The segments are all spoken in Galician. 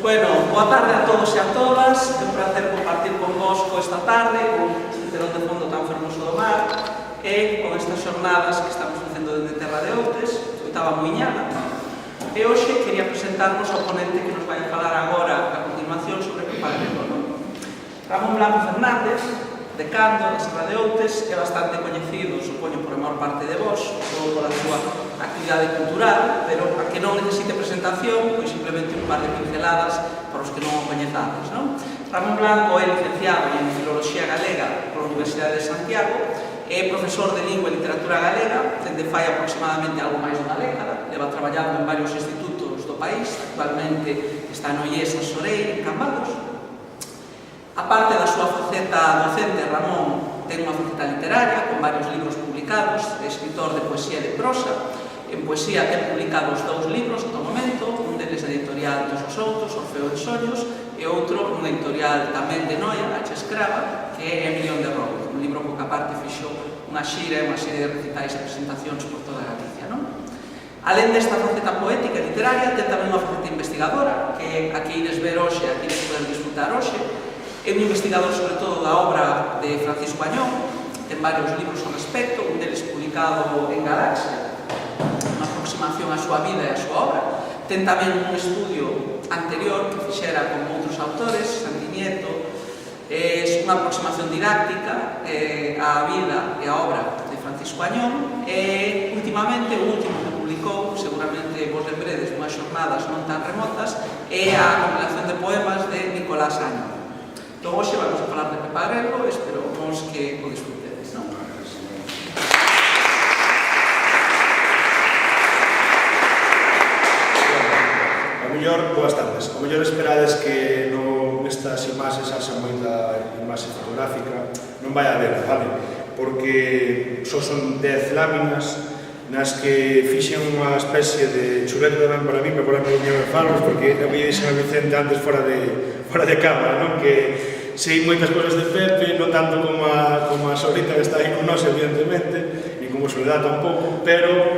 Bueno, boa tarde a todos e a todas. É un placer compartir convosco esta tarde con este telón de fondo tan fermoso do mar e con estas xornadas que estamos facendo desde Terra de Outes, oitava muiñada. E hoxe quería presentarnos ao ponente que nos vai a falar agora a continuación sobre o paralelo, non? Ramón Blanco Fernández, decano da Serra de Outes, é bastante coñecido, supoño, por a maior parte de vós, ou pola súa actividade cultural, pero a que non necesite presentación, pois simplemente un par de pinceladas para os que non o coñezades, non? Ramón Blanco é licenciado en Filoloxía Galega pola Universidade de Santiago, é profesor de Lingua e Literatura Galega, dende fai aproximadamente algo máis dunha década, leva traballando en varios institutos do país, actualmente está no IES Soreira, en Cambados. A parte da súa faceta docente, Ramón ten unha faceta literaria, con varios libros publicados, é escritor de poesía e de prosa. En poesía ten publicados 2 libros ata o momento, un deles na editorial dos Outros, Orfeo de Soños, e outro nunha editorial tamén de Noia, H. Escrava, que é Millón de Robo, un libro co que aparte fixo unha xira e unha serie de recitais e presentacións por toda Galicia, non? Alén desta faceta poética e literaria, ten tamén unha faceta investigadora, que aquí ides ver hoxe, aquí ides poder disfrutar hoxe. É un investigador sobre todo da obra de Francisco Añón, ten varios libros ao respecto, un deles publicado en Galaxia, unha aproximación á súa vida e á súa obra. Ten tamén un estudio anterior que fixera con outros autores, Santi Nieto, é unha aproximación didáctica á vida e á obra de Francisco Añón, e últimamente o último que publicou, seguramente vos lembredes unhas xornadas non tan remotas, é a compilación de poemas de Nicolás Añón. Entón, hoxe vamos a falar de Pepe Agrelo, esperamos que o disfrutedes, non? A mellor, boas tardes. A mellor esperades que nestas imaxes haxa moita imaxe fotográfica, non vai a haber, vale? Porque só son 10 láminas nas que fixen unha especie de chuleta tamén para mí, para que me falos, porque a mí dixen a Vicente antes fora de cámara, non? Que sei moitas cousas de Pepe, non tanto como a Sorita que está aí con nós, evidentemente, ni como Soledad tampouco, pero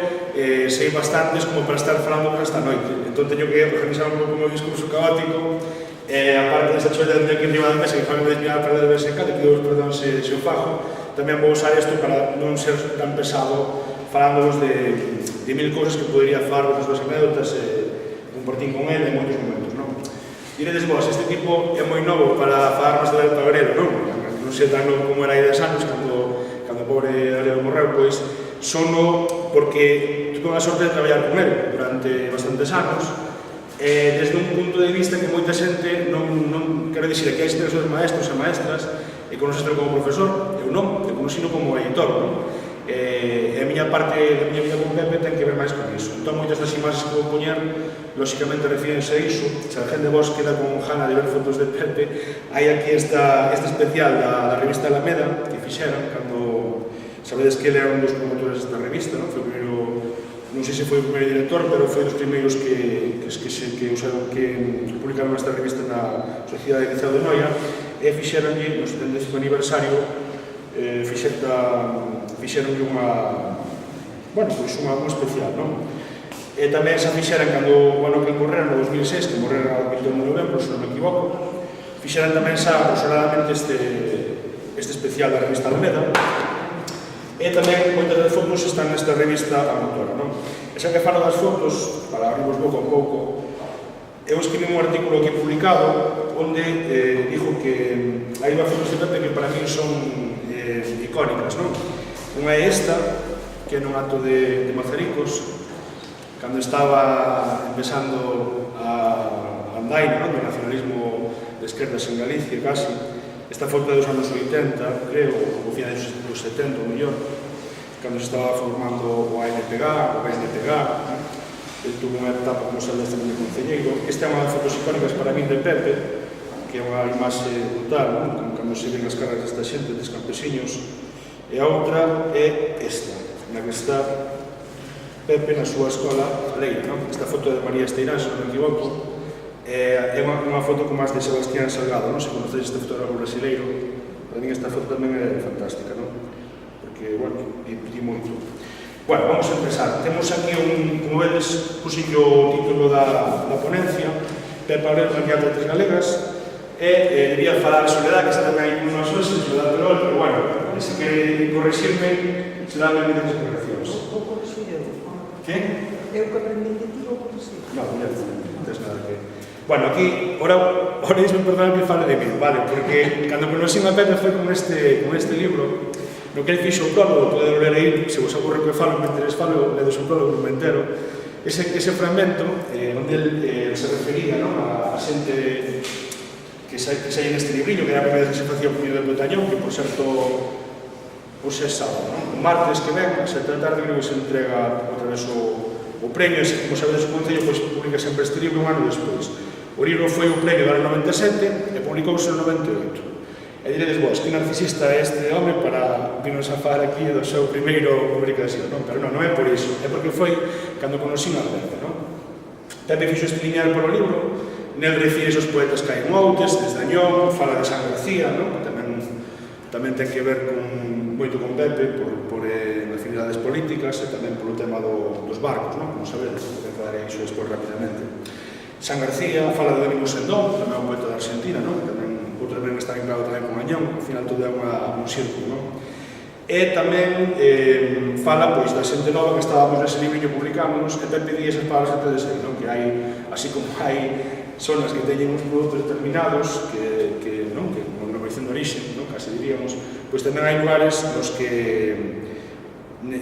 sei bastantes como para estar falando por esta noite. Entón teño que organizar un pouco o meu discurso caótico, aparte desta chuleta que aquí arriba da mesa, que fan me desviar para de verse cate, pido perdón se o fajo, tamén vou usar isto para non ser tan pesado falándonos de mil cousas que podería falar das súas anécdotas e compartir con ele en moitos momentos, non? Diredes vos, este tipo é moi novo para falarnos de Pepe Agrelo, non? Non sei tan novo como era aí 10 anos, cando o pobre Agrelo morreu, pois sono porque tuve a sorte de traballar con ele durante bastantes anos, desde un punto de vista que moita xente non quero dicir que hai xente que son maestros e maestras e conoceste como profesor, eu non, eu conocino como editor, non? E a miña parte da miña vida con Pepe ten que ver máis con iso. Entón, moitas das imaxes que vou poñer, lóxicamente, refírense a iso. Se a gente vos queda con Jana de ver fotos de Pepe, hai aquí este especial da revista Alameda, que fixeron, cando sabedes que ele era un dos promotores desta revista, non? Foi o primeiro, non sei se foi o primeiro director, pero foi dos primeiros que usaron, que publicaron esta revista na Sociedade de Liceo de Noia, e fixeronlle, no 70º aniversario, fixeronlle unha especial, non? E tamén se fixeran cando que morrera no 2006, que morrera o 21 de novembro, se non me equivoco, fixeran tamén xa aproximadamente este especial da revista Alameda, e tamén moitas das fotos están nesta revista autora, non? E xa que falo das fotos, para abrirvos pouco a pouco, eu escribí un artículo aquí publicado onde dijo que hai unha fotos de Pepe que para mí son icónicas, non? Unha é esta, que é nun acto de Mazaricos, cando estaba empezando a andaina, non? Do nacionalismo de esquerdas en Galicia, casi. Esta foto é dos anos 80, creo, ou finais dos 70, ou mellor, cando se estaba formando o ANPG, o BNPG, ele tuvo unha etapa como salveste de concelleiro. Esta é unha das fotos icónicas para min de Pepe, que é unha imaxe brutal, non? Cando se ven as caras desta xente, des campesiños. E a outra é esta, na que está Pepe na súa escola Leira, non? Esta foto de María Esteirán, se non me equivoco, é unha foto como as de Sebastián Salgado, non? Se conocedes este fotógrafo brasileiro, para mí esta foto tamén é fantástica, non? Porque, bueno, di moito. Bueno, vamos a empezar. Temos aquí como vedes, puxillo o título da ponencia, Pepe Abreu, candidato a Tres Galegas, e debía falar a Soledad, que está tamén aí con nós hoxe, Soledad Perol, pero bueno, se quere correxirme, se dá ben as correccións. O correxo eu. Que? Eu que aprendí de ti o correxo. Non, non tens nada que... Bueno, aquí, ahora mesmo perdón que fale de mí, vale? Porque cando conocí a Pepe foi con este libro, no que ele fixo o prólogo, podedo ler aí, se vos aburre que falo, mentre falo, ledes o prólogo entero, ese fragmento, onde ele se refería a xente que sai neste libriño, que era a primeira vez que se facía o Puño de Botañón, que por certo, hoxe é sábado, non? O martes que ven, a 7 da tarde, creo que se entrega outra vez o premio, e como sabedes o Concello, pois publica sempre este libro un ano despois. O libro foi o premio do ano 97 e publicouse no 98. E diredes vos, que narcisista é este home para virnos a falar aquí do seu primeiro publicación, non? Pero non é por iso, é porque foi cando conocí a Pepe, non? Pepe fixo este lineal por o libro, nel refires os poetas Caín Moutes, desde Añón, fala de San García, non? Tamén ten que ver moito con Pepe por afinidades políticas e tamén polo tema dos barcos, non? Como sabedes, que falarei iso despois rapidamente. San García fala de Domingo Sendón, tamén un poeta da Argentina, non? Outro ben que está vinculado tamén con Añón, ao final todo é un círculo, non? E tamén fala pois da xente nova que estábamos nese libriño publicámonos, e Pepe di esas palabras que tedes aí, non? Que hai, así como hai zonas que teñen uns produtos determinados que como denominación de orixe, casi diríamos, pois tamén hai lugares nos que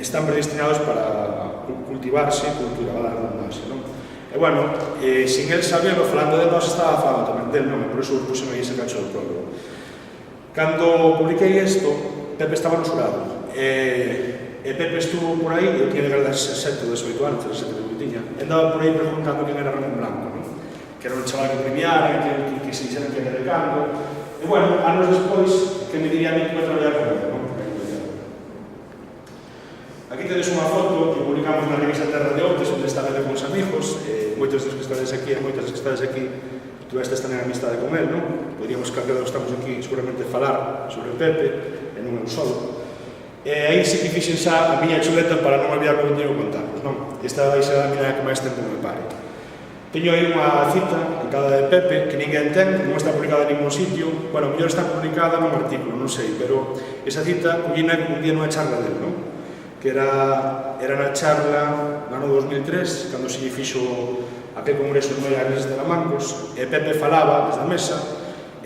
están predestinados para cultivarse cultura, va dar redundancia, non? E bueno, sin el saberlo, falando de nós, estaba falando tamén del nome, por iso puxeme aí ese cacho do prólogo. Cando publiquei isto, Pepe estaba no xurado, e Pepe estuvo por aí, eu tinha de verdade 7 ou 18 anos, 17 que tiña, e andaba por aí preguntando quen era Ramón Blanco, non? Que era un chaval que premiara, que se dixeran que era de Cando. E, bueno, anos despois, que me diría a mí que iba a traballar con ele, non? Aquí tedes unha foto que publicamos na revista Terra de Outes, onde está Pepe con os amigos, moitos dos que estades aquí e moitas das que estades aquí, tú estes tamén en amistade con ele, non? Podríamos, calquera dos que estamos aquí, seguramente falar sobre Pepe, e non eu solo. E aí sí que fixen xa a miña chuleta para non olvidar como teño que contarnos, non? Esta vai ser a miña que máis tempo me pare. Teño aí unha cita en cada de Pepe que ninguén ten, non está publicada en ningún sitio. Bueno, mellor está publicada nun artículo, non sei, pero esa cita collina un día nunha charla dele, non? Que era na charla no ano 2003, cando se lle fixo aquel congreso de Noia de Lamancos, e Pepe falaba desde a mesa,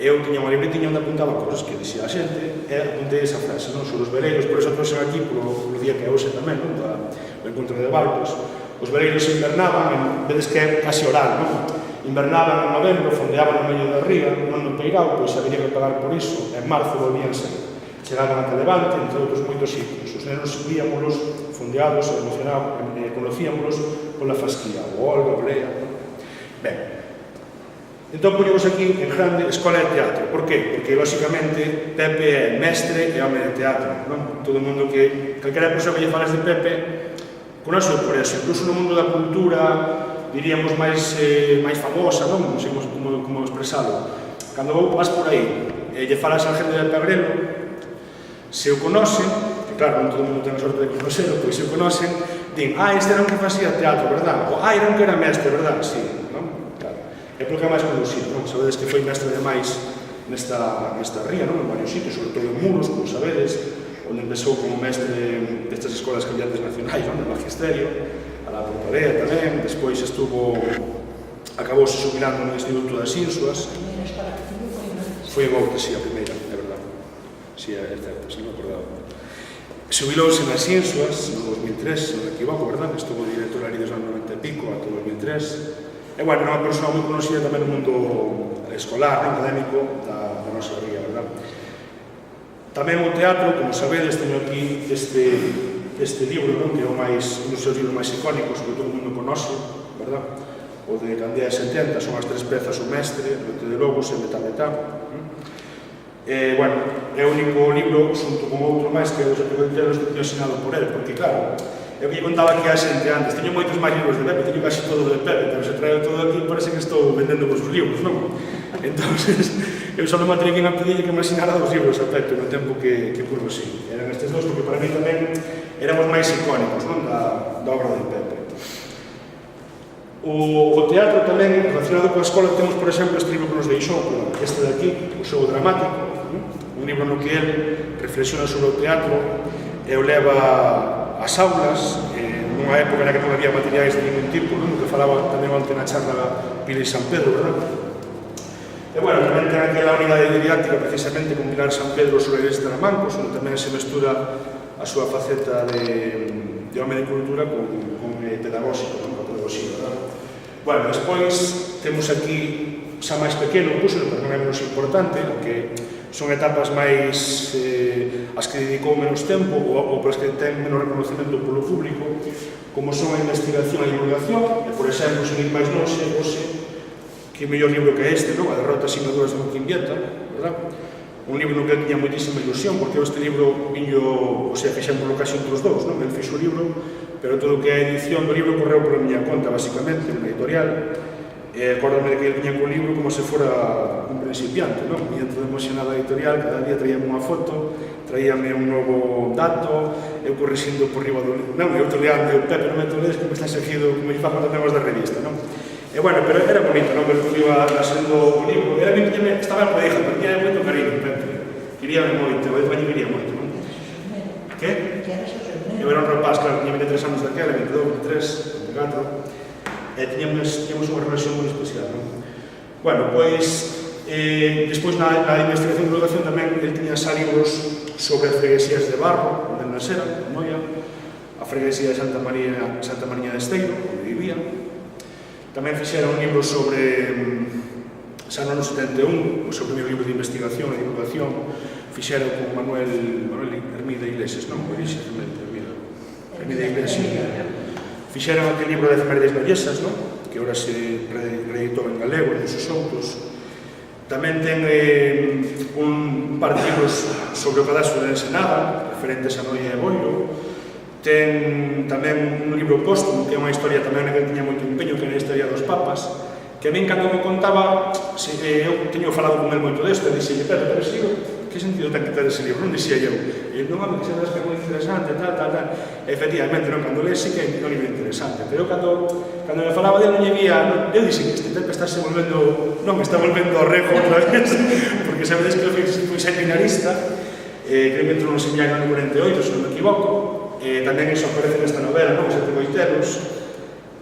e eu tiña unha libretiña onde apuntaba cosas que dixía a xente, e apuntei esa frase, non? Sobre os veleiros, por eso trouxen aquí polo día que é hoxe tamén, non? Do encontro de barcos. Os veleiros invernaban, vedes que é casi oral, non? Invernaban en novembro, fondeaban no medio da ría, non no Peirao, pois habería que pagar por iso, en marzo volvíanse, chegaban ata Levante, entre outros moitos sitios. Os nenos víamolos fondeados, conocíamolos pola fasquía, o Olga, o Blea, non? Ben, entón poñemos aquí en grande Escola de Teatro. Por qué? Porque, lóxicamente, Pepe é mestre e home de teatro, non? Todo o mundo que... calquera persoa que lle falas de Pepe conoce por eso, incluso no mundo da cultura, diríamos máis famosa, non? Non sei como expresalo. Cando vas por aí e lle falas a xente de Pebrelo, se o conocen, que claro, non todo o mundo ten a sorte de conocerlo, pois se o conocen, din, este era un que facía teatro, verdad? Ou, era un que era mestre, verdad? Sí, non? Claro. É porque é máis conocido, non? Sabedes que foi mestre demais nesta ría, non? En varios sitios, sobre todo en Muros, como sabedes, onde empezou como mestre destas escolas cambiantes nacionais, non? No magisterio, a la Portarea tamén, despois acabouse xubilando no Instituto das Insuas. Foi en Outes, sí, a primeira, é verdade. Sí, é certo, sí, me acordaba. Xubilouse nas Insuas no 2003, se non me equivoco, verdade? Estuvo director ali desde o 90 e pico ata o 2003. E, bueno, é unha persona moi conocida tamén no mundo escolar, académico, da nosa ría, verdade? Tamén o teatro, como sabedes, teño aquí este libro, non? Que é un dos seus libros máis icónicos, que todo o mundo conoce, verdad? O de Candea e 70, son as tres pezas o mestre, Noite de Lobos e Metá. Bueno, é o único libro, xunto con outro máis, que é o Santiago de Telos, que teño asinado por ele, porque claro, eu que lle contaba aquí a xente antes, teño moitos máis libros de Pepe, teño casi todo de Pepe, pero se traio todo aquí, parece que estou vendendo vos os libros, non? Entonces, eu só non me atrevín a pedirle que me asinara dos libros a Pepe no tempo que curvo así. Eran estes dos, porque para mí tamén éramos máis icónicos, non? Da obra de Pepe. O teatro tamén, relacionado coa escola, temos, por exemplo, este libro que nos deixou, este de aquí, O xogo dramático, un libro no que ele reflexiona sobre o teatro e o leva ás aulas, nunha época na que non había materiais de ningún tipo, no que falaba tamén onte na charla Pili San Pedro, verdad? E, bueno, tamén ten aquela unidade didáctica precisamente con Pilar San Pedro sobre Iglesias de Taramancos, onde tamén se mestura a súa faceta de home de cultura con pedagóxico, con pedagogía, verdad? Bueno, despois temos aquí xa máis pequeno, pero non é menos importante, que son etapas máis as que dedicou menos tempo ou para as que ten menos reconocimento polo público, como son a investigación e a divulgación, e, por exemplo, sen ir máis longe, que mellor libro que este, non? A derrota sin dudas de Joaquín Vieta, verdad? Un libro no que tiña moitísima ilusión, porque este libro viño, o sea, fixemos lo casi entre os dous, non? El fixo o libro, pero todo o que a edición do libro correu pola miña conta, basicamente, na editorial. Acórdame de que ele tiña co libro como se fora un principiante, non? E dentro de emocionada editorial, cada día traíame unha foto, traíame un novo dato, eu corrixindo por riba do libro. Non, eu toleando, eu, Pepe, non me toledes que me está seguido como lle fago tamén os da revista, non? E, bueno, pero era bonito, non? Ver como iba sendo o libro. Era que estaba en pareja, pero tiña moito cariño, Pepe. Queríame moito, eu tamén quería moito, non? Que? Eu era un rapaz, claro, tiña 23 anos daquela, 22, 23, 24, e tiñamos unha relación moi especial, non? Bueno, pois, despois na investigación de divulgación tamén ele tiña xa libros sobre as freguesías de Barro, onde nasera, en Noia, a freguesía de Santa Mariña de Esteiro, onde vivía. Tamén fixera un libro sobre xa no ano 71, o seu primeiro libro de investigación e divulgación, fixera con Manuel Hermida Iglesias, non? Hermida Iglesias. Fixeron aquel libro de efemérides vallesas, non? Que agora se reeditou en galego, en esos outros. Tamén ten un par de libros sobre o cadastro de Ensenada, referentes a Noia e Boiro. Ten tamén un libro póstumo, que é unha historia tamén na que tiña moito empeño, que é a historia dos papas, que a min, cando me contaba, eu teño falado con el moito desto, e dixelle, pero ese libro, que sentido ten que ter ese libro? Non dixía eu. E non, home, que se das que é moi interesante, tal. E, efectivamente, non, cando lees, sí que é un libro interesante. Pero cando me falaba dele, non lle vía, eu dixen, este tempo está se volvendo, non, está volvendo ao rejo outra vez, porque sabedes que eu fui seminarista, creo que entrou no seminario no 48, se non me equivoco, tamén iso aparece nesta novela, non, Sete Coitelos.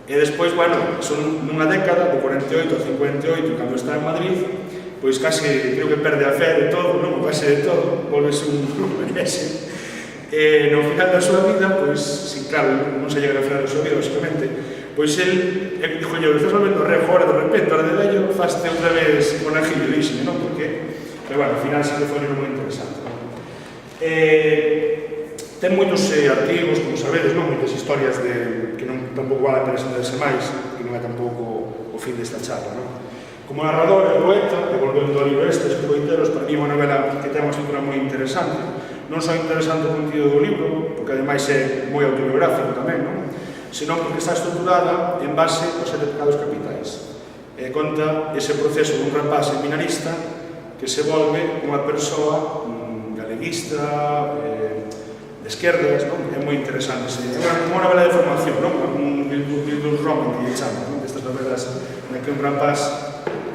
E despois, bueno, son nunha década, do 48 ao 58, cando está en Madrid, pois case, creo que perde a fe de todo, non? Case de todo, volvese un menese. No final da súa vida, pois, si, claro, non se llega ao final da súa vida, basicamente, pois el, dixo, estás volvendo a rejo, ahora de repente, ahora de vello, faste outra vez conajillo, díxeme, non? Porque, pero, bueno, ao final sí que foi un libro moi interesante, non? Ten moitos artigos, como sabedes, non? Moitas historias que non tampouco vale a pena entenderse máis, que non é tampouco o fin desta charla, non? Como narrador e poeta, e volvendo ao libro este, Sete Coitelos, para mí é unha novela que ten unha estrutura moi interesante. Non só interesante o contido do libro, porque ademais é moi autobiográfico tamén, non? Senón porque está estruturada en base aos 7 pecados capitais. Conta ese proceso dun rapaz seminarista que se volve unha persoa galeguista, de esquerdas, non? É moi interesante. É unha novela de formación, non? Un Bildung Roman, que lle chama, non? Destas novelas na que un rapaz,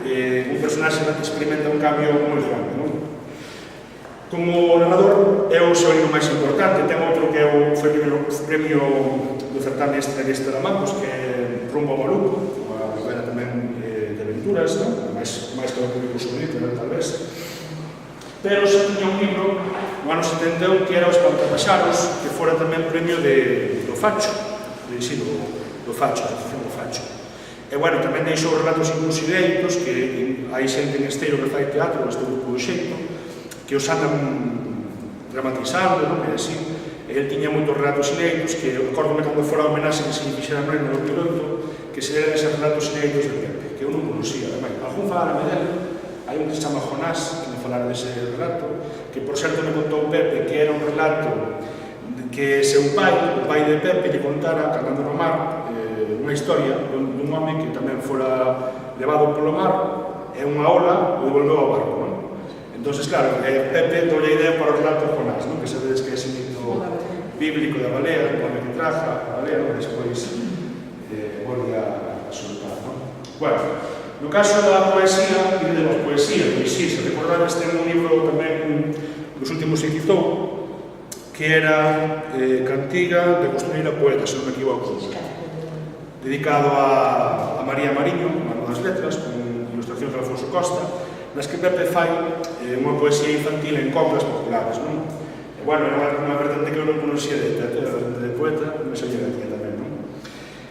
un personaxe experimenta un cambio moi grande, non? Como narrador, é o seu libro máis importante. Ten outro que foi o premio do certame este de Taramancos, que é Rumbo ao Maluco, unha novela tamén de aventuras, non? máis que o público sonito, tal vez. Pero xa tiña un libro no ano 71 que era o Espantapaxaros, que fora tamén premio do Facho, do Facho, a Asociación do Facho. E, bueno, tamén deixou relatos incluso inéditos, que hai xente en Esteiro que fai teatro, este grupo do Xeito, que os andan dramatizando, non? E así. E ele tiña moitos relatos inéditos, que eu acordome cando fora a homenaxe que se lle fixera no ano 2008, que se eran eses relatos inéditos de Pepe, que eu non conocía, ademais. Algún falarame dele, hai un que se chama Jonás, que me falara dese relato, que por certo me contou Pepe que era un relato que seu pai, o pai de Pepe, lle contara, cantando no mar, unha historia dun home que tamén fora levado polo mar e unha ola o devolveu ao barco, non? Entón, claro, Pepe toulle a idea para o relato Jonás, non? Que sabedes que é ese mito bíblico da balea, o home que traja a balea, non? Despois volve a soltar. Bueno, no caso da poesía, diremos poesía, pois sí, se recordades, ten un libro tamén dos últimos que quitou, que era Cantiga de Costureira Poeta, se non me equivoco, dedicado a María Mariño, mano das letras, con ilustracións de Alfonso Costa, nas que Pepe fai unha poesía infantil en coplas populares, non? E, bueno, era unha vertente que eu non conocía de poeta, me salía de aquí tamén, non?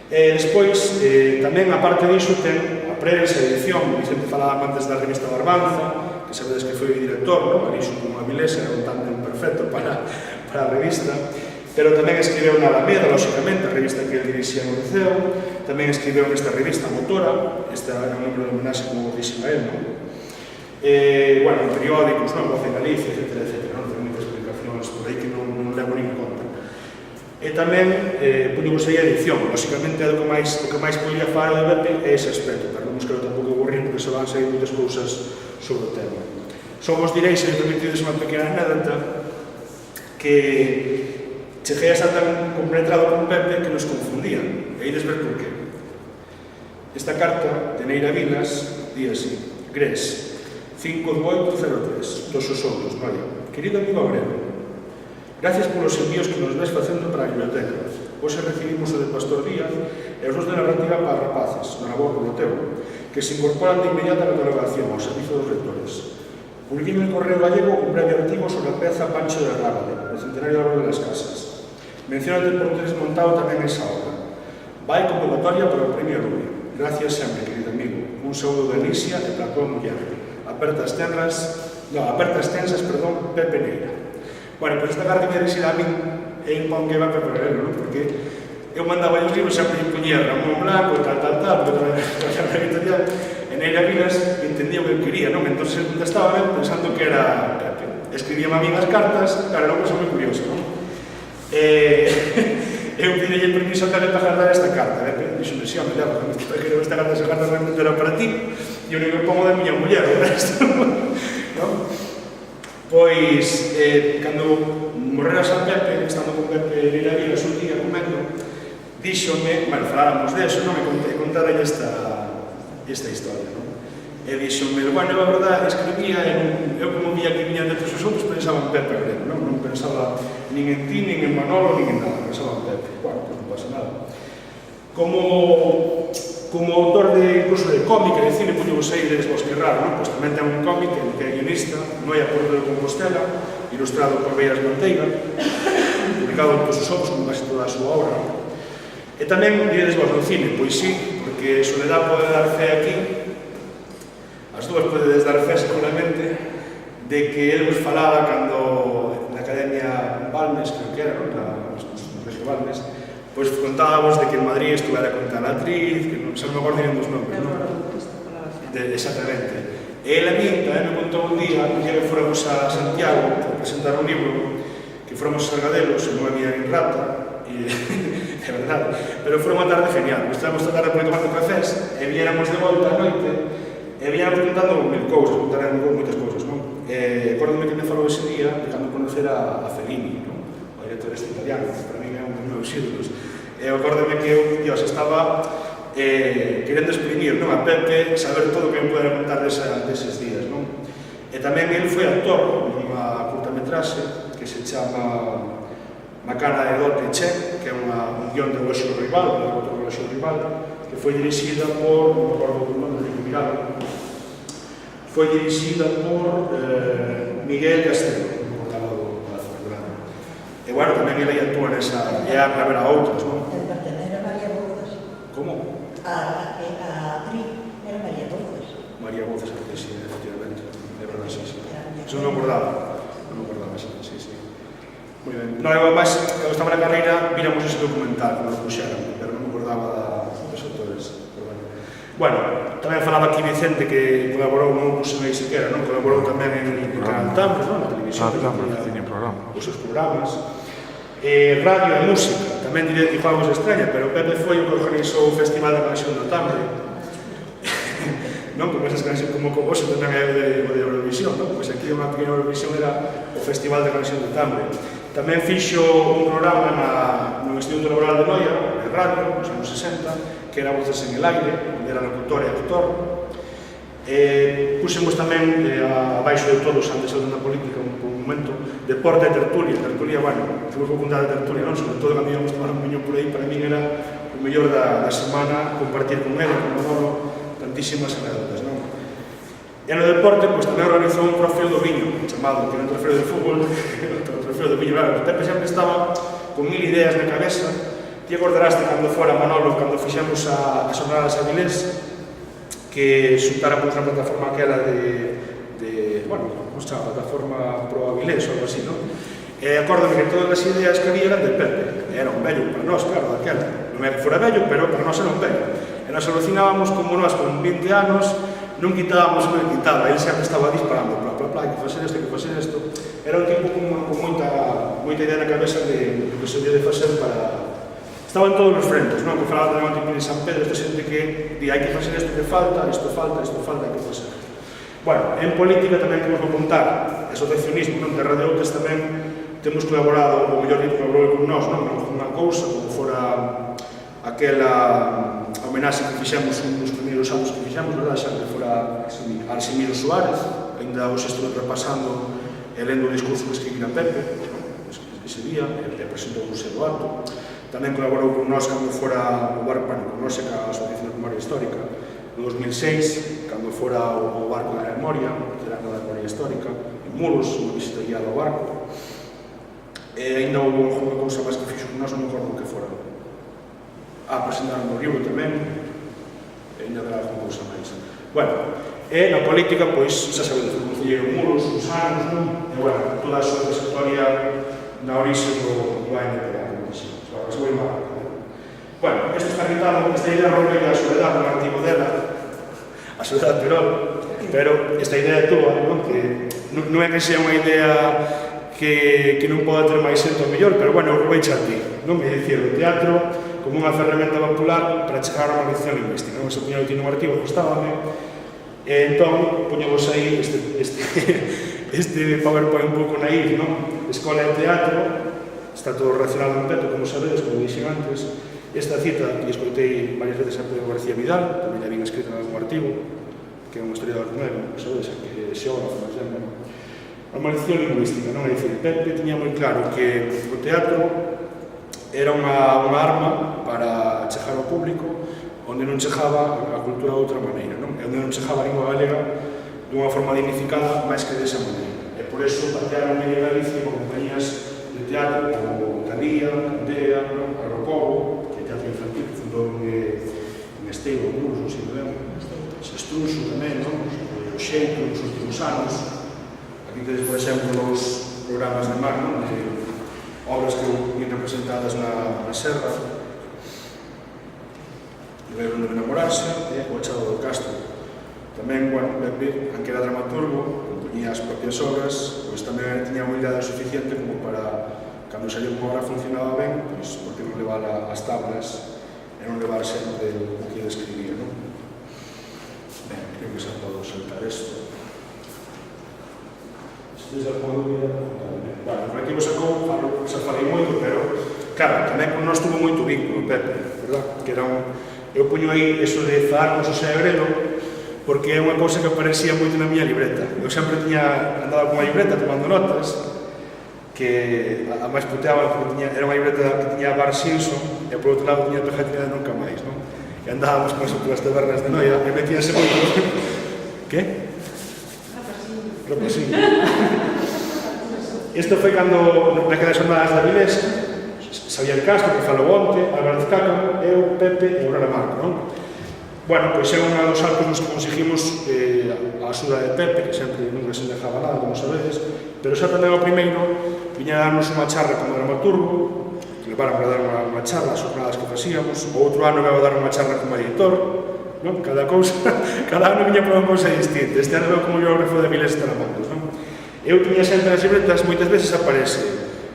E despois, tamén, aparte disso, ten a prensa, a edición, Vicente falaba antes da revista Barbanza, que sabedes que foi o director, non? Marixo como a Vilesa, era un tándem perfecto para a revista, pero tamén escribeu na Alameda, lóxicamente, a revista que ele dirixía no Liceo, tamén escribeu nesta revista Motora, esta é un libro de homenaxe como dixen a él, non? Bueno, periódicos, non? Voz de Galicia, etc. Non? Ten moitas publicacións por aí que non levo nin conta. E tamén, puñemos aí a edición, lóxicamente, o que máis podía falar de Pepe é ese aspecto, pero non nos quero tampouco aburrir, porque se van sair moitas cousas sobre o tema. Só vos direi, se me permitides unha pequena anécdota, que cheguei a estar tan compenetrado con Pepe que nos confundían, e ides ver por qué. Esta carta de Neira Vilas di así: Gres, 52803, dos os outros, Noia. Querido amigo Abreu, gracias polos envíos que nos ves facendo para a biblioteca. Hoxe recibimos o de Pastor Díaz e os dos de narrativa para rapaces, na labor polo teu, que se incorporan de inmediata catalogación ao servizo dos lectores. Publiquei en el Correo Gallego un breve artigo sobre a peza Pancho de Rábade, o centenario árbol de las casas. Menciónate por ter desmontado tamén esa obra. Vai convocatoria para o premio Rubio. Gracias sempre, querido amigo. Un saúdo de Alicia e para a tua muller. Apertas tensas, Pepe Neira. Bueno, pois esta carta me dirixida a min e impón que va a preparar, non? Porque eu mandaba os libros sempre que poñía Ramón Blanco, tal, porque era editorial, e Neira Vilas entendía o que eu quería, non? Entón se contestaba pensando que era Pepe. Escribíame a mí as cartas, claro, era unha cosa moi curiosa, non? Eu pidei el permiso a Pepe para guardar esta carta, Pepe dixo-me, xa, me leva, esta carta realmente era para ti, e eu non me pongo da miña muller, o resto, non? Pois, cando morrera San Pepe, estando con Pepe Neira Vilas un día comendo, díxome, bueno, faláramos deso, non? E contarei esta historia, non? E díxome, bueno, a verdade, escribía, eu como vía que viñan de todos os outros, pensaba en Pepe Abreu, non? Non pensaba nin en ti, nin en Manolo, nin en nada, pensaba en Pepe. Bueno, pois non pasa nada. Como autor incluso de cómic e de cine, puñemos aí de Desbosquerrar, non? Pois tamén ten un cómic que é guionista, Noia Porto de Compostela, ilustrado por Beiras Manteiga, publicado en todos os outros, como casi toda a súa obra. E tamén diredes vos no cine, pois sí, porque Soledad pode dar fe aquí, as dúas podedes dar fe seguramente, de que ele vos falaba cando na Academia Balmes, creo que era, non? No Regio Balmes, pois contábamos de que en Madrid estuvera con tal actriz, que non se me acordo nin dos nombres, non? Exactamente. E ele a mí tamén me contou un día que fóramos a Santiago a presentar un libro, que fóramos a Sargadelos, non había nin rata, e é verdade, pero foi unha tarde genial. Estábamos a tarde por aí tomando cafés, e viéramos de volta a noite, e viéramos contando mil cousas, contaremos moitas cousas, non? E acórdome que me falou ese día de cando conocer a Fellini, non? O director este italiano, que para mí é un dos meus ídolos. E acórdome que eu, Dios, estaba querendo exprimir, non? A Pepe, saber todo o que me pudera contar deses días, non? E tamén ele foi actor nunha curtametraxe que se chama Macana de Dote Che, que é un guión de Roxo Rival, do autor Roxo Rival, que foi dirixida por, non me acordo o nome, que miraba, foi dirixida por Miguel Castelo, no portalo do Palacio do Grande. E, bueno, tamén ele actúa nesa, e haberá outras, non? El Partenero era María Bouzas. Como? A actriz era María Bouzas. María Bouzas, sí, efectivamente, é verdade, sí. Eso non me acordaba, sí. Moi ben. Non, eu, además, cando estaba na carreira, viramos ese documental, que nos puxeron, pero non me acordaba dos autores. Bueno, tamén falaba aquí Vicente, que colaborou, non puse aí sequera, non? Colaborou tamén en Canal Tambre, non? Na televisión. Os seus programas. Radio e música, tamén diré que Juan extraña, pero Pepe foi o que organizou o Festival da Canción do Tambre. Non? Como esas cancións, como vos tamén é de Eurovisión, non? Pois aquí unha pequena Eurovisión era o Festival da Canción do Tambre. Tamén fixo un programa no Instituto Laboral de Noia, de radio, nos anos 60, que era Voces en el Aire, era locutor e actor. Pusemos tamén abaixo de todos, antes de na política, un momento, deporte e tertulia. Tertulia, bueno, temos que contar de tertulia, non? Sobre todo cando íbamos tomar un viño por aí, para min era o mellor da semana compartir con ele, con Manolo, tantísimas anécdotas, non? E no deporte, pois tamén organizou un trofeo do viño, chamado, que era un trofeo de fútbol, outro trofeo do viño. Claro, o Pepe sempre estaba con 1000 ideas na cabeza. Ti acordarás cando fora Manolo, cando fixemos a xornadas Avilés, que xuntáramos na plataforma aquela bueno, como se chama, plataforma Pro Avilés ou algo así, non? E acórdame que todas as ideas que había eran de Pepe. Era un vello para nós, claro, daquela. Non é que fora vello, pero para nós era un vello. E nos alucinábamos como nós, con 20 anos, non quitábamos, non quitaba. Ele sempre estaba disparando, plá, plá, plá, que facer isto, que facer isto. Era un tipo con moita idea na cabeza de que se debe facer para... Estaba en todos os frentes, non? Que falaba tamén tipo de San Pedro, esta xente que di, hai que facer isto que falta, isto falta, hai que facer. Bueno, en política tamén queremos contar asociacionismo, non? De Radio Outes tamén temos colaborado, o mellor dito, colaborou con nós, non? Unha cousa, como fora aquela homenaxe que fixemos, un dos primeiros anos que fixemos, verdad? Xa que fora Arsimiro Suárez, ainda os estuve repasando e lendo o discurso que escribira Pepe, ese día, e presentou un selo alto. Tamén colaborou con nós cando fora o barco, con nós e ca Asociación de Memoria Histórica, no 2006, cando fora o barco da memoria, que era da memoria histórica, en Muros, unha visita guiada ao barco. E ainda houve unha cousa máis que fixo con nós, non me acordo o que fora. Presentaron o libro tamén, e ainda haberá unha cousa máis. Bueno, e na política, pois, xa sabedes, o concelleiro Muros, uns anos, non? E, bueno, toda a súa trayectoria na orixe do ANPA. Bueno, isto está quitado, esta idea rompe a soledad no artigo dela, a soledad pero esta idea é túa, non? Que non é que sea unha idea que non poda ter máis xente ao mellor, pero bueno, eu vou echar a ti, non? É dicir, o teatro como unha ferramenta popular para chegar a unha lección lingüística, non? Se puñado ti nun artigo, gustábame, e entón, poñemos aí este PowerPoint un pouco naif, non? Escola de teatro, está todo relacionado en Peto, como sabedes, como dixen antes. Esta cita que escoitei varias veces a Pedro García Vidal, tamén a vin escrita en algún artigo, que é un historiador nuevo, sabedes, que é xeógrafo, mas é unha maldición lingüística, non? É dicir, Pepe tiña moi claro que o teatro era unha arma para chegar ao público onde non chegaba a cultura de outra maneira, non? E onde non chegaba a lingua galega dunha forma dignificada máis que desa maneira. E por iso patearon en Galicia con compañías de teatro como Talía, Candea, Arrocobo, que é teatro infantil que fundou en Esteiro, en Muros, non sei ben, Sestruso tamén, o Xeito, nos últimos anos. Aquí tedes, por exemplo, os programas de mar, de obras que vin representadas na Serra, o Libro de Enamorarse e o Echado do Castro. Tamén, bueno, Pepe, aunque era dramaturgo, compoñía as propias obras, pois tamén tiña unha idade suficiente como para, cando saliu unha obra funcionaba ben, pois, porque non levar as tablas e non levar sempre o que ele escribía, non? Ben, creo que xa podo saltar isto. Se tens alguna dúbida, bueno, por aquí vos sacou, xa falei moito, pero, claro, tamén con nós tuvo moito vínculo, Pepe, verdad? Que era un... Eu puño aí eso de falar con Xosé Agrelo, porque é unha cousa que aparecía moito na miña libreta. Eu sempre andaba con unha libreta tomando notas, que a máis puteaba porque era unha libreta que tiña Bar Simpson, e por outro lado tiña Pegatina de Nunca Máis, non? E andábamos con eso polas tabernas de Noia, e metíanse moito... Que? Rapasín. Isto foi cando, naquelas jornadas de Avilés, Xavier Castro, que falou onte, Álvarez Cácamo, eu, Pepe e Aurora Marco, non? Bueno, pois é unha dos altos nos que conseguimos a axuda de Pepe, que sempre nunca se dejaba nada, como sabedes, pero xa tamén o primeiro viña a darnos unha charla como dramaturgo, que levaron para dar unha charla as jornadas que facíamos, o outro ano veo a dar unha charla como editor, non? Cada cousa, cada ano viña para unha cousa distinta. Este ano veo como biógrafo de Avilés de Talamandos, non? Eu tiña sempre nas libretas, moitas veces aparece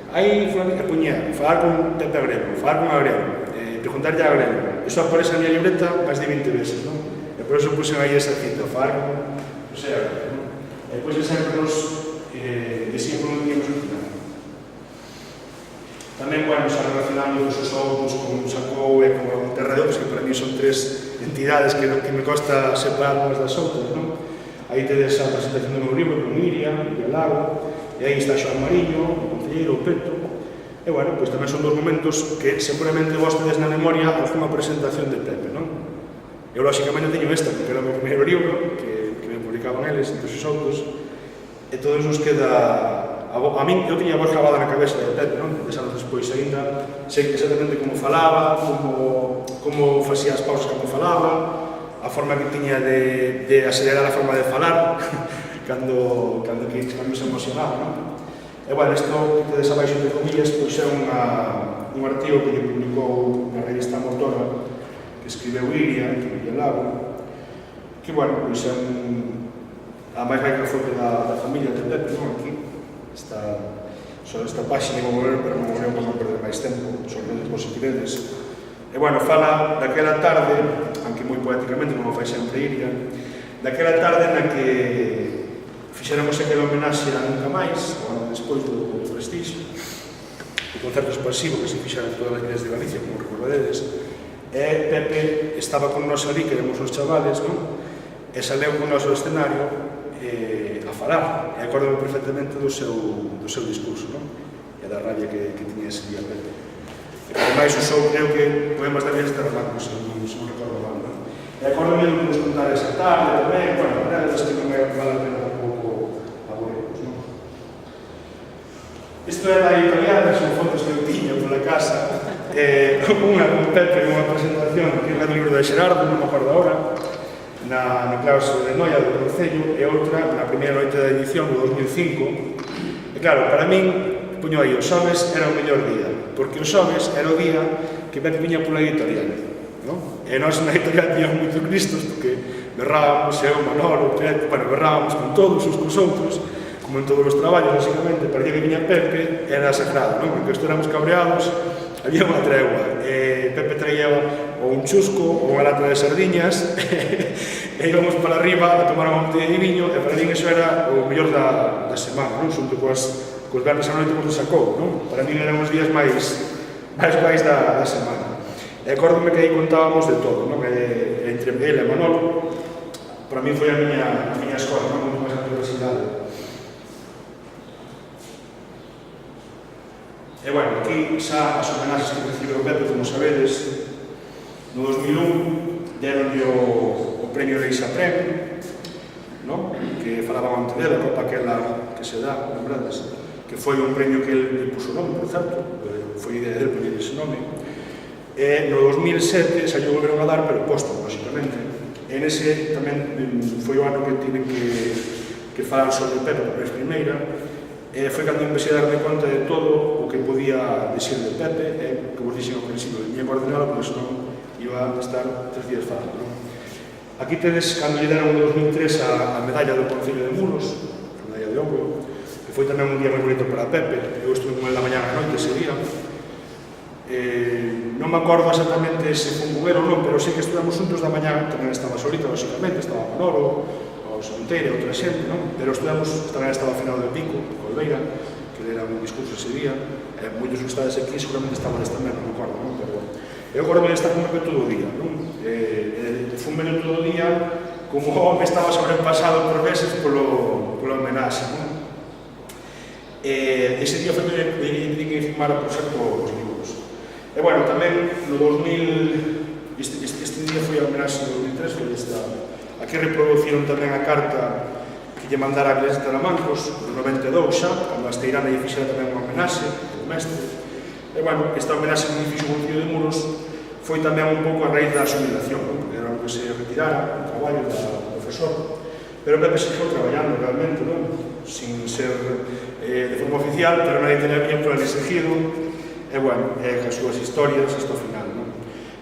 aí que puña, falar con Pepe Agrelo, falar con Agrelo, preguntarlle a Agrelo. Iso aparece na miña libreta máis de 20 veces, non? E por iso puxen aí esa cita, falar con José Agrelo, non? E depois exemplos de sempre non tiñamos que tirar. Tamén, bueno, xa relacionando os outros con Sacou e con Terra de Outros, que para mí son tres entidades que me costa separar unhas das outras, non? Aí tedes a presentación do meu libro con Miriam, e Lago, e aí está Xoan Mariño, o concelleiro, o Peto. E, bueno, pois tamén son dos momentos que seguramente vos tedes na memoria algunha presentación de Pepe, non? Eu, lóxicamente, teño esta, porque era o meu primeiro libro, que me publicaban eles, entre os outros, e todos nos queda... A min, eu tiña a voz grabada na cabeza de Pepe, non? 10 anos despois, ainda sei exactamente como falaba, como facía as pausas cando falaba, a forma que tiña de acelerar a forma de falar cando se emocionaba, non? E, bueno, isto que tedes abaixo de comillas, pois é un artigo que lle publicou na revista Motora, que escribeu Iria, que Lago, que, bueno, pois é a máis rica foto da familia de Pepe, non? Aquí sobre esta página vou volver, pero non volvemos a perder máis tempo, sobre o se queredes. E, bueno, fala daquela tarde, aunque moi poéticamente, como fai sempre Iria, daquela tarde na que fixéramos aquela homenaxe a Nunca Máis, o ano despois do Prestigio, o concerto expansivo que se fixera en todas as illas de Galicia, como recordadedes, e Pepe estaba con nos ali, que éramos os chavales, non? E saleu con o noso escenario a falar, e acordome perfectamente do seu discurso, non? E da rabia que tiña ese día Pepe. E ademais usou, creo que, poemas da Vilés Terramacos, se non recordo mal, non? E acordome de nos contar esa tarde tamén, bueno, a verdade é que non me vale a pena un pouco aburrirnos, non? Isto é da italiana, son fotos que eu tiña pola casa, unha con Pepe nunha presentación que era do libro de Xerardo, non me acordo agora, na clausura de Noia do Concello, e outra na primeira noite da edición do 2005. E claro, para min, puño aí, o xoves era o mellor día, porque o xoves era o día que Pepe viña pola editorial, non? E nós na editorial tiñamos moitos cristos, porque berrábamos, eu, Manolo, Pepe, bueno, berrábamos con todos uns cos outros, como en todos os traballos, basicamente, para que viña Pepe era sagrado, non? Porque éramos cabreados, había unha tregua, Pepe traía ou un chusco ou unha lata de sardiñas e íbamos para arriba a tomar unha botella de viño, e para min iso era o mellor da semana, non? Xunto cos verdes a noite que sacou, non? Para min eran os días máis da semana. E acórdome que aí contábamos de todo, non? Entre ele e Manolo, para min foi a miña escola, non? Muito máis a universidade. E, bueno, aquí xa as homenaxes que recibiu o Pepe, como sabedes, no 2001 deronlle o premio Reixa Premio, non? Que falaban antes dela, a copa aquela que se dá, lembrades? Que foi un premio que ele puso nome, por certo, foi idea dele poñer ese nome. E no 2007 xa lle volveron a dar, pero posto, lógicamente. E nese tamén foi o ano que tive que falar sobre Pepe por vez primeira. Foi cando empecé a darme conta de todo o que podía decir de Pepe, e que vos dixen ao principio de miña coordenada, porque senón iba a estar 3 días falando. Aquí tedes, cando lle deron en 2003 a medalla do Concello de Muros, a medalla de ouro, que foi tamén un día moi bonito para Pepe. Eu estuve con ele da mañá a noite ese día. Non me acordo exactamente se foi un buguero ou non, pero sei que estuvamos juntos da mañá, tamén estaba solita, lógicamente, estaba Manolo, o Sonteira, outra xente, non? Pero estuvamos, tamén estaba a final de Pico, Colbeira, que era un discurso ese día, e moitos que estades aquí seguramente estaban tamén, non me acordo, non? Pero eu agora me estar con Pepe todo o día, non? Fúmelo todo o día, como o home estaba sobrepasado por veces pola homenaxe, non? Ese día foi que que firmar por certo os libros. E, bueno, tamén no 2000, este día foi a homenaxe do 2003, foi esta. Aquí reproduciron tamén a carta que lle mandara a Vilés Teramancos, no 92 xa, cando a Esteirana lle fixera tamén unha homenaxe, o mestre. E, bueno, esta homenaxe que lle fixo o Concello de Muros foi tamén un pouco a raíz da xubilación, porque era o que se retirara, o traballo da profesor. Pero Pepe seguiu traballando realmente, non? Sin ser de forma oficial, pero nadie tenía bien por el seguido. E, bueno, as súas historias hasta o final, non?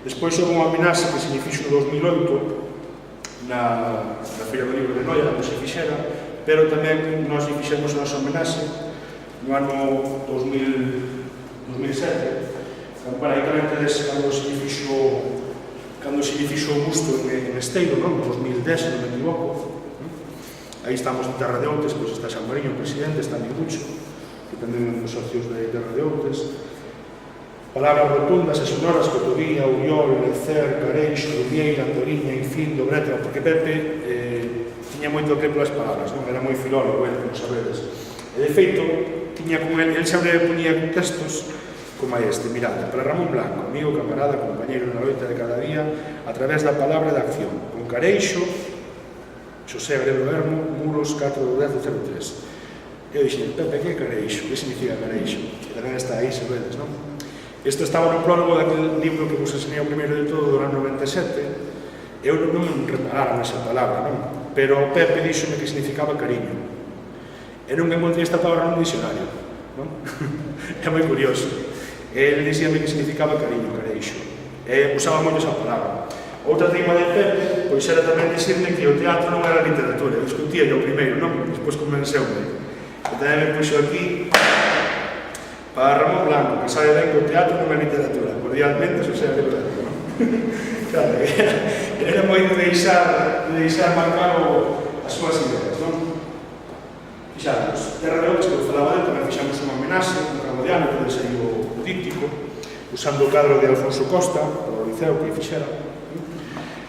Despois houve unha homenaxe que se lle fixo no 2008, na Feira do Libro de Noia, onde se fixera, pero tamén nós lle fixemos a nosa homenaxe no ano 2007. Para aí tamén tedes cando se lle fixo o busto en Esteiro, non? No 2010, se non me equivoco. Aí estamos en Terra de Outes, pois está Xan Mariño, o presidente, está Migucho, que tamén dos socios de Terra de Outes. palabras rotundas e sonoras que Tobía, Uriol, Lecer, Careixo, Lumieira, Andoriña, Infindo, Brétega, porque Pepe tiña moito que polas palabras, non? Era moi filólogo, como sabedes. E de feito, tiña con ele sempre ponía textos como este, mirad, para Ramón Blanco, amigo, camarada, compañeiro na loita de cada día, a través da palabra de acción, con Careixo, Xosé Agrelo Hermo, Muros 4-10-03. Eu dixen, Pepe, que é Careixo? Que significa Careixo? Que tamén está aí, se vedes, non? Isto estaba no prólogo daquele libro que vos enseñei o primeiro de todo, do ano 97. Eu non reparara nesa palabra, non? Pero Pepe díxome que significaba cariño. E non encontrei esta palabra no dicionario, non? É moi curioso. Ele dixíame que significaba cariño, Careixo. E usaba moito esa palabra. Outra teima de Pepe, pois era tamén dicirme que o teatro non era literatura. Eu discutía yo primeiro, non? Despois convenceume. E tamén me puxo aquí para Ramón Blanco, que sabe ben que o teatro non é literatura. Cordialmente, Xosé Agrelo Hermo, non? Claro, era moi de deixar marcar as súas ideas, non? Fixamos, Terra de Ouches, que eu falaba dentro, tamén fixamos unha homenaxe, un camodiano que desaiu o díptico, usando o cadro de Alfonso Costa, o Liceo que fixera.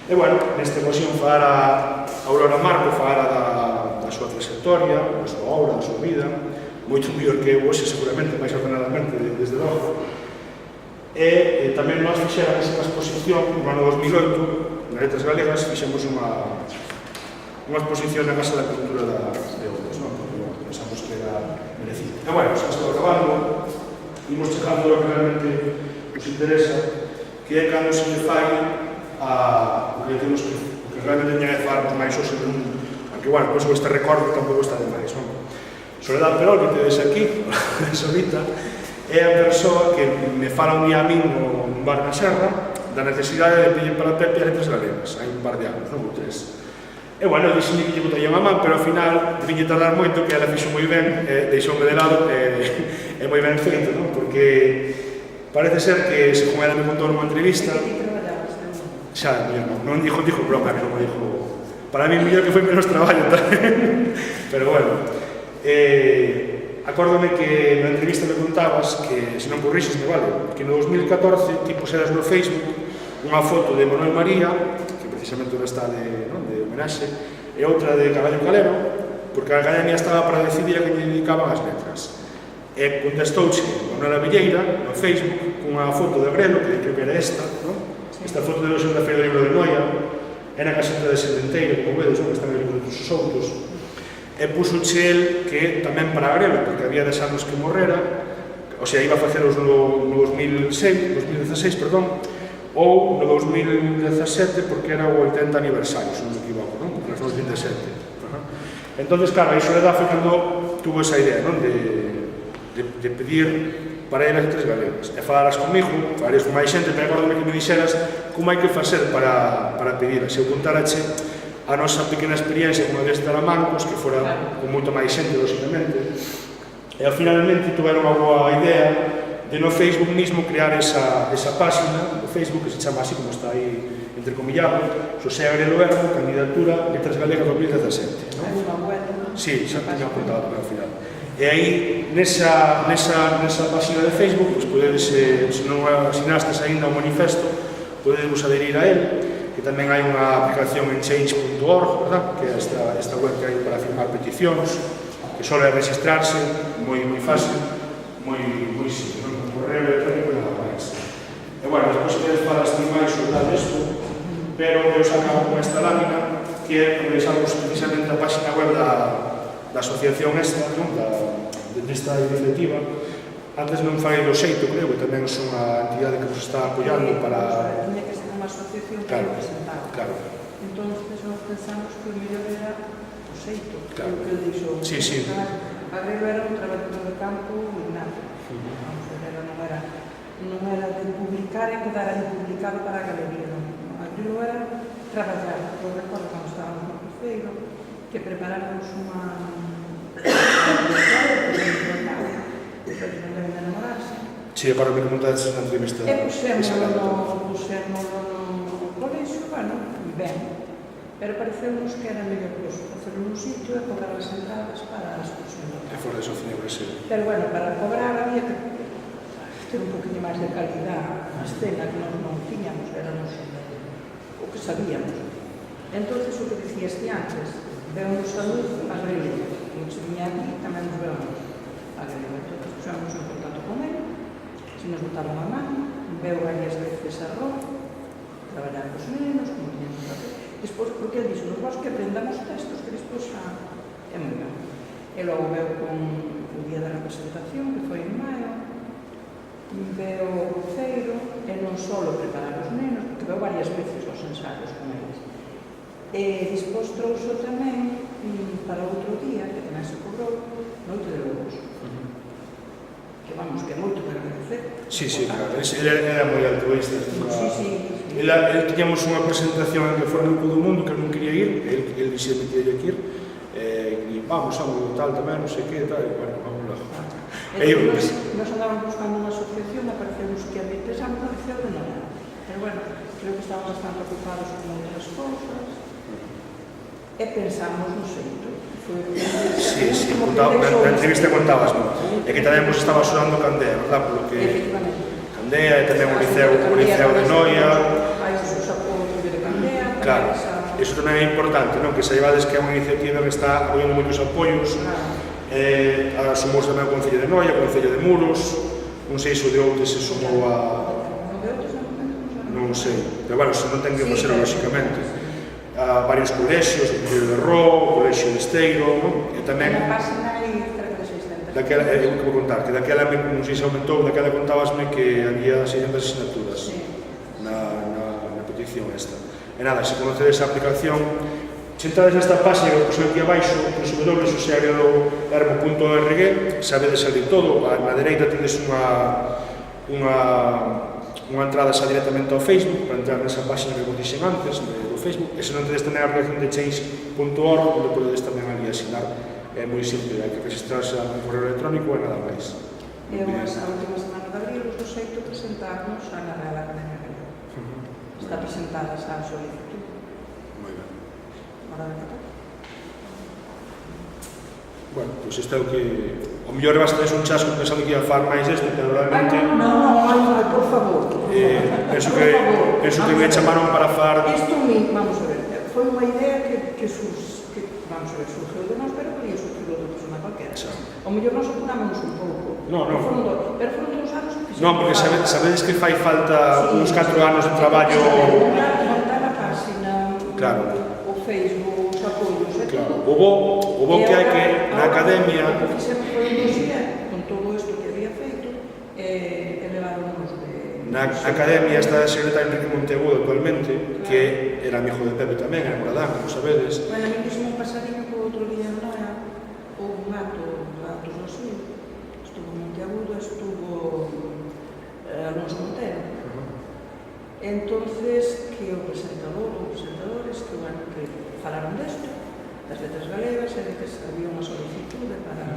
E, bueno, nesta ocasión falara Aurora Marco, falara da súa trayectoria, da súa obra, da súa vida, moito mellor que eu hoxe, seguramente, máis ordenadamente, desde logo. E tamén nós fixéramos unha exposición no ano 2008, na Letras Galegas, fixemos unha exposición na Casa da Cultura de Ouros, non? Pensamos que era merecido. E, bueno, xa estou acabando, imos chegando ao que realmente nos interesa, que é cando se lle fai o que realmente teña que falar máis hoxe, aunque, bueno, pois este recordo tampouco está demais, non? Soledad Perol, que tedes aquí, solita, é a persoa que me fala un día a min nun bar na Serra da necesidade de pedir para Pepe as Letras Galegas, hai un par de anos, non? 3. E, bueno, dixenme que lle botaría unha man, pero ao final viñe tardar moito, que ela fixo moi ben, deixoume de lado, e moi ben feito, non? Porque parece ser que, según ela me contou nunha entrevista, xa, non dixo broma, que non me dixo, para mí mellor que foi menos traballo tamén, pero, bueno, acórdome que na entrevista me contabas que, se non corrixes, me vale, que no 2014 ti puseras no Facebook unha foto de Manuel María, que precisamente está de homenaxe, e outra de Caballo Calero, porque a Academia estaba para decidir a que lle dedicaban as letras. E contestouche Manuela Villeira no Facebook cunha foto de Agrelo, que creo que era esta, non? Esta foto de hoxe da Feira do Libro de Noia, era a caseta de Sedenteiro, como vedes, que está no libro dos outros, e puxoche el que tamén para Agrelo, porque había 10 anos que morrera, o sea, iba a faceros no 2016, ou no 2017, porque era o 80 aniversario, se non me equivoco, non? Porque era 2017. Entón, claro, aí Soledad foi cando tuvo esa idea, non? De pedir para ir as Letras Galegas. E falaras comigo, falarías con máis xente, pero acordame que me dixeras como hai que facer para pedir. Se eu contarache a nosa pequena experiencia con a Desta Mancos, que fora con moito máis xente, lógicamente, e finalmente tuveron a boa idea de no Facebook mismo crear esa página do Facebook que se chama así, como está aí entrecomillado, Xosé Agrelo Hermo, candidatura Letras Galegas 2017. Sí, xa teño apuntado para o final. E aí, nesa página de Facebook, pues, podedes, se non asinastes ainda o manifesto, podedes adherir a él, que tamén hai unha aplicación en change.org, que é esta web que hai para firmar peticións, que só é registrarse, moi fácil, moi simple, non? Correo electrónico e nada máis. E, bueno, despois queres falar máis sobre isto, pero eu sacaba con esta lámina, que é revisamos precisamente a página web da asociación esta, desta iniciativa. Antes non falei do Xeito, creo, que tamén son a entidade que nos está apoiando para... Tiña que ser unha asociación que representaba. Claro. Entón, nós pensamos que o mellor era o Xeito, que é o que dixo. Sí. Agrelo era un traballador de campo innato. Non era de publicar e quedar aí publicado para a galería, non. Agrelo era traballar. Eu recordo cando estábamos no Cruceiro, que preparamos unha... Sí, para me contaste na entrevista. E puxémoslo no colexio, bueno, ben, pero pareceu-nos que era mellor facerlo nun sitio e cobrar as entradas para as excursión. E fora eso, Cine Brasil. Pero, bueno, para cobrar había que ter un poquinho máis de calidad a escena que nós non tiñamos, éramos o que sabíamos. Entonces, o que dicías ti antes, vemos a luz a Grilo, e se viña aquí tamén nos vemos a Grilo. Entonces, puxamos en contacto con ele, se nos botaron a mano, veu varias veces a Roma, traballar cos nenos, como tiñamos que facer. Despois, porque ele dixo, nos vos que aprendamos textos, que despois é moi ben. E logo veu con o día da representación, que foi en maio, veu o cruceiro, e non só preparar os nenos, porque veu varias veces os ensaios con eles. E despois trouxo tamén, para outro día, que tamén se cobrou, Noite de Lobos. Que vamos, que é moito para agradecer. Sí, claro, ele era moi altruista. Sí. Ele tiñamos unha presentación que foi no Grupo do Mundo, que non quería ir, ele dixía que quería que ir, e vamos, tal, tamén, non sei que, tal, e bueno, vamos lá. Nos andábamos buscando unha asociación, aparecemos que pensamos no Liceo de Noia, pero bueno, creo que estaban bastante ocupados con outras cousas, e pensamos no xeito. Sí, na entrevista contabasme, e que tamén vos estaba sonando Candea, verdad? Polo que Candea e tamén o Liceo de Noia. Hai os apoios de Candea. Claro, iso tamén é importante, non? Que saibades que é unha iniciativa que está apoiando moitos apoios. Sumou tamén o Concello de Noia, o Concello de Muros, non sei se o de Outes se sumou a... non sei, pero bueno, se non ten que facer lóxicamente. A varios colexios, o Concello de Ró, o Colexio de Esteiro, non? E tamén... Na página hai cerca de 600. Daquela, que vou contar, que daquela, non sei se aumentou, daquela contabasme que había 600 asignaturas na petición esta. E nada, se conocedes a aplicación, se entrades nesta página que puse aquí abaixo, www.sociagrelo.org, sabedes ali todo. Na dereita tedes unha entrada xa directamente ao Facebook, para entrar nesa página que vos dixen antes, do Facebook, e se non tedes tamén a aplicación de change.org, onde podedes tamén ali asinar. É moi simple, hai que registrarse a un correo electrónico e nada máis. E a última semana de abril, os do xeito presentarnos a na Real Academia Galega. Está presentada xa a solicitud. Moi ben. Hora de catar. Bueno, pois isto é o que... O mellor é bastante un chasco pensando que ia a far máis isto, pero realmente... Non, por favor. Penso que me chamaron para far... Isto, vamos a ver, foi unha idea que vamos a ver, surgiu de nós, pero podía surgir outra persona cualquiera. O mellor nos apurámonos un pouco. Pero foron 2 anos que fixemos. Non, porque sabedes que fai falta uns 4 anos de traballo... Montar a página, o Facebook, os apoios, e todo. O bo que hai que na academia... O que fixemos foi un dossier con todo isto que había feito e leváronos de... Na academia está a secretaria Enrique Monteagudo actualmente, que era amigo de Pepe tamén, era moradán, como sabedes. Bueno, a mí mesmo un pasadinho por outro día en Noia, houve un actos no Sil, estuvo Monteagudo, estuvo Alonso Montero. Entonces, que o presentador ou presentadores que falaron desto, das letras galegas, e de que había unha solicitude para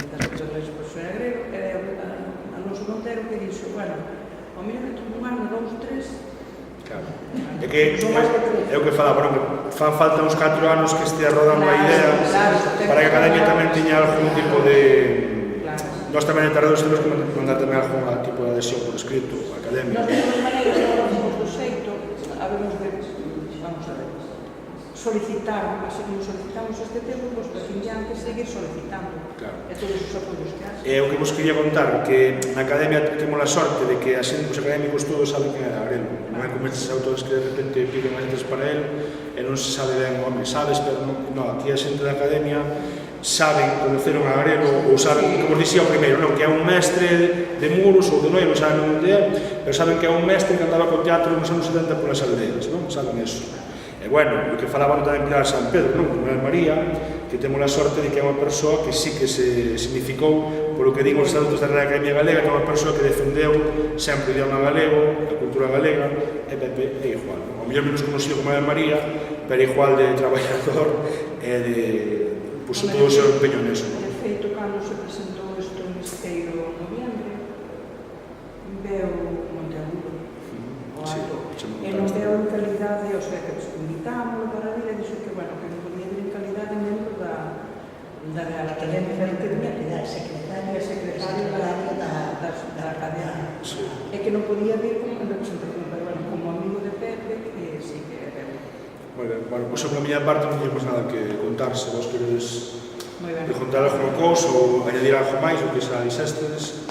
das letras galegas por ser grego, e Alonso Montero que dixo, bueno, ao mellor entre un ano, 2, 3, Claro. É que é o que falaba, que fan falta uns 4 anos que estea rodando a idea para que a academia tamén teña algún tipo de... Nós tamén en Tardeos temos que mandar tamén algún tipo de adhesión por escrito a academia. Nós temos maneiras de hablarmos do xeito, habemos de, vamos a ver, solicitar, así como solicitamos este tempo, pois para fin diante seguir solicitando. E todos os apoios que haxe. É o que vos quería contar, que na academia temos a sorte de que os académicos todos saben quen era Agrelo. Non é como estes autores que de repente piden as letras para él e non se sabe ben, home, sabes, pero non, aquí a xente da academia saben, conoceron a Agrelo ou saben, como vos dixía o primeiro, non, que é un mestre de Muros ou de Noia, non saben onde é, pero saben que é un mestre que andaba co teatro nos anos 70 polas aldeas, non? Saben eso. E bueno, o que falaban tamén Pilar San Pedro, non? Como é María, que temos a sorte de que é unha persoa que sí que se significou, polo que digo os estatutos da Real Academia Galega, que é unha persoa que defendeu sempre o idioma galego, a cultura galega, e Pepe é igual. O mellor menos conocido como é María, pero igual de traballador e de... Pois todo o seu empeño neso. De feito, cando se presentou isto en Esteiro en noviembre, veu Monteagudo, o acto, e non veu en calidade, o sea, que invitámoslo para vir e dixo que, bueno, que non podía vir en calidade dentro da Real Academia, pero que tiña que dar secretario da Academia podía vir como en representación, pero bueno, como amigo de Pepe, sí que é ben. Moi ben, bueno, pois a miña parte non temos nada que contar, se vos queredes Moi ben. preguntar alguna cousa ou añadir algo máis, o que xa dixestes.